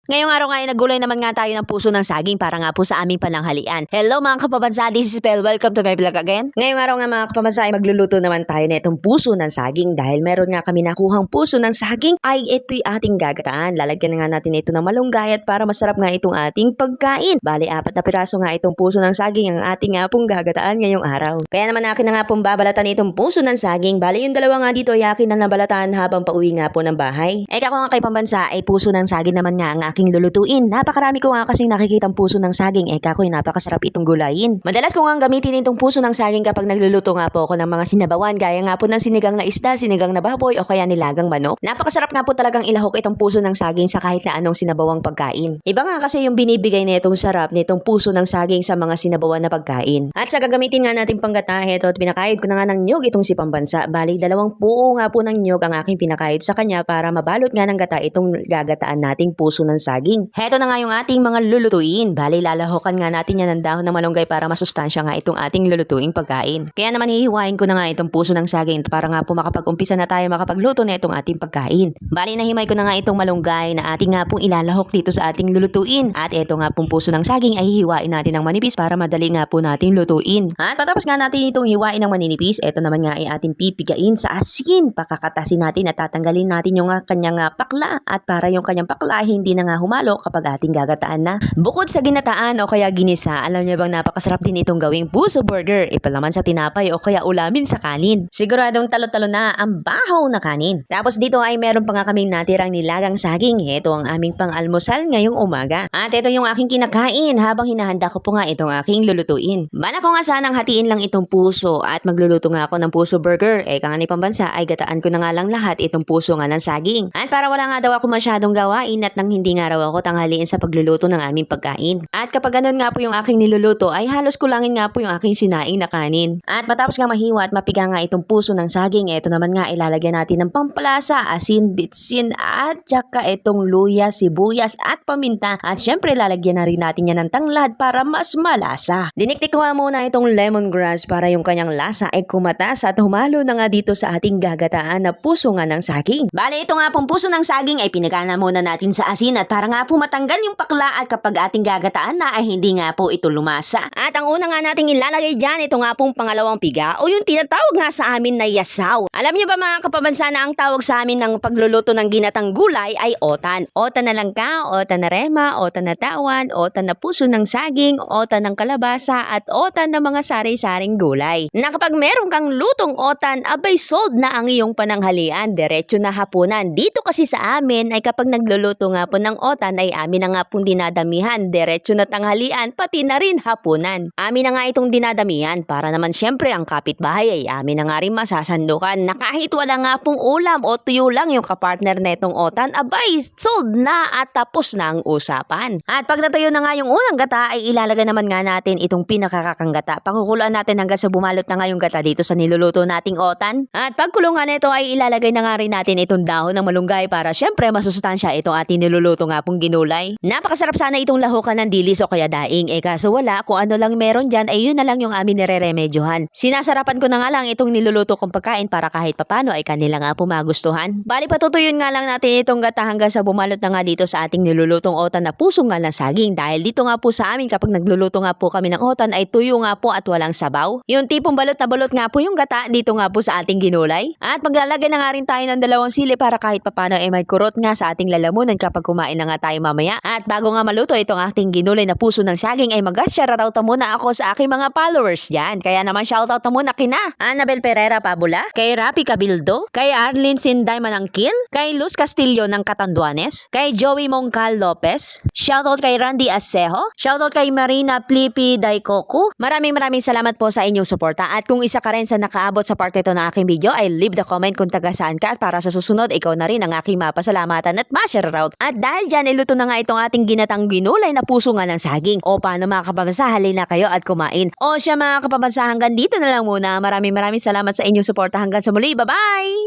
Ngayong araw nga ay nagulay naman nga tayo ng puso ng saging para nga po sa aming pananghalian. Hello mga kapabansa, this is Pel. Welcome to my vlog again. Ngayong araw nga mga kapabansa ay magluluto naman tayo na itong puso ng saging dahil meron nga kami nakuhang puso ng saging ay ito'y ating gagataan. Lalagyan na nga natin ito ng malunggay at para masarap nga itong ating pagkain. Bali, 4 na piraso nga itong puso ng saging ang ating nga pong gagataan ngayong araw. Kaya naman akin na nga pong babalatan itong puso ng saging. Bali, yung dalawa nga dito ay akin na nabalatan habang pauwi nga po ng bahay. Eka ko nga kay pambansa ay puso ng saging naman nga ang aking lulutuin. Napakarami ko nga kasing nakikitang puso ng saging. Eka ko'y napakasarap itong gulayin. Madalas ko nga gamitin itong puso ng saging kapag nagluluto nga po ako ng mga sinabawan gaya nga po ng sinigang na isda, sinigang na baboy o kaya nilagang manok. Napakasarap nga po talagang ilahok itong puso ng saging sa kahit na anong sinabawang pagkain. Iba nga kasi yung binibigay na itong sarap nitong puso ng saging sa mga sinabawan na pagkain. At sa gagamitin nga natin panggata, heto at pinakayod ko na nga ng nyog itong si Pambansa. Bali, 2 buo nga po ng nyog ang aking pinakayod sa kanya para mabalot nga ng gata itong gagataan nating puso ng saging. Heto na nga yung ating mga lulutuin. Bali, lalahokan nga natin yan ng dahon ng malunggay para masustansya nga itong ating lulutuing pagkain. Kaya naman hihiwain ko na nga itong puso ng saging para nga po makapag-umpisa na tayo makapagluto na itong ating pagkain. Bali, nahimay ko na nga itong malunggay na ating nga pong ilalahok dito sa ating lulutuin. At ito nga pong puso ng saging ay hihiwain natin ng manipis para madali nga po natin lutuin. At patapos nga natin itong hiwain ng maninipis, ito naman nga ay ating pipigain sa asin. Pakakatasin natin at tatanggalin natin yung kanyang pakla at para yung kanyang pakla hindi na nga humalo kapag ating gagataan na. Bukod sa ginataan o kaya ginisa, alam niyo bang napakasarap din itong gawing puso burger, ipalaman sa tinapay o kaya ulamin sa kanin. Siguradong talo-talo na ang bahaw na kanin. Tapos dito ay meron pa nga kaming natirang nilagang saging. Ito ang aming pang-almusal ngayong umaga. At ito yung aking kinakain habang hinahanda ko po nga itong aking lulutuin. Bala ko nga sanang hatiin lang itong puso at magluluto nga ako ng puso burger. Eka nga ni Pambansa ay gataan ko na nga lang lahat itong puso nga ng saging. At para wala nga daw ako masyadong gawain at nang hindi nga raw ako tanghaliin sa pagluluto ng aming pagkain. At kapag ganun nga po yung aking niluluto ay halos kulangin nga po yung aking sinaing na kanin. At matapos nga mahiwa at mapiga nga itong puso ng saging, ito naman nga ilalagyan natin ng pampalasa, asin, bitsin at saka itong luya, sibuyas at paminta. At syempre lalagyan na rin natin yan ng tanglad para mas malasa. Diniktik ko nga muna itong lemongrass para yung kanyang lasa ay kumatas at humalo na nga dito sa ating gagataan na puso nga ng saging. Bale, ito nga pong puso ng saging ay pinagana muna natin sa asin at para nga po matanggal yung pakla at kapag ating gagataan na ay hindi nga po ito lumasa. At ang una nga nating ilalagay dyan, ito nga pong pangalawang piga o yung tinatawag nga sa amin na yasaw. Alam niyo ba mga kapabansa na ang tawag sa amin ng pagluluto ng ginatang gulay ay otan. Otan na langka, otan na rema, otan na tawan, otan na puso ng saging, otan ng kalabasa at otan ng mga sari-saring gulay. Na kapag meron kang lutong otan, abay sold na ang iyong pananghalian, diretso na hapunan. Dito kasi sa amin ay kapag nagluluto nga po ng otan ay amin na nga pong dinadamihan, diretso na tanghalian, pati na rin hapunan. Amin na nga itong dinadamihan para naman syempre ang kapitbahay ay amin na nga rin masasandukan na kahit wala nga pong ulam o tuyo lang yung kapartner na itong otan, abay sold na at tapos na ang usapan. At pag natuyo na nga yung unang gata ay ilalagay naman nga natin itong pinakakakang gata. Pakukuluan natin hanggang sa bumalot na nga yung gata dito sa niluluto nating otan. At pagkulungan nito ay ilalagay na nga rin natin itong dahon ng malunggay para syempre masustansya itong ating niluluto nga pong ginulay. Napakasarap sana itong lahukan ng dilis o kaya daing. Kaso wala, kung ano lang meron dyan ay yun na lang yung amin nire-remedyohan. Sinasarapan ko na nga lang itong niluluto kong pagkain para kahit papano ay kanila nga po magustuhan. Bali patutuyun nga lang natin itong gata hanggang sa bumalot na nga dito sa ating nilulutong otan na puso nga ng saging. Dahil dito nga po sa amin kapag nagluluto nga po kami ng otan ay tuyo nga po at walang sabaw. Yung tipong balot na balot nga po yung gata dito nga po sa ating ginulay. At maglalagay na nga rin tayo ng 2 sili para kahit papano ay may kurot nga sa ating lalamunan kapag kumain na nga tayo mamaya. At bago nga maluto itong ating ginulay na puso ng saging ay mag-shoutout muna ako sa aking mga followers dyan. Kaya naman shoutout na muna kina Annabel Pereira Pabula, kay Rapi Cabildo, kay Arlene Sinday Manangkil, kay Luz Castillo ng Catanduanes, kay Joey Mongcal Lopez, shoutout kay Randy Asejo, shoutout kay Marina Plipi Daikoku. Maraming salamat po sa inyong suporta. At kung isa ka rin sa nakaabot sa part ito ng aking video ay leave the comment kung taga saan ka at para sa susunod ikaw na rin ang aking mapasalamatan at ma-shoutout. At dahil dyan iluto na nga itong ating ginatang ginulay na puso nga ng saging. O paano mga kapabansa, halina kayo at kumain. O siya mga kapabansa, hanggang dito na lang muna. Maraming salamat sa inyong suporta. Hanggang sa muli. Bye-bye!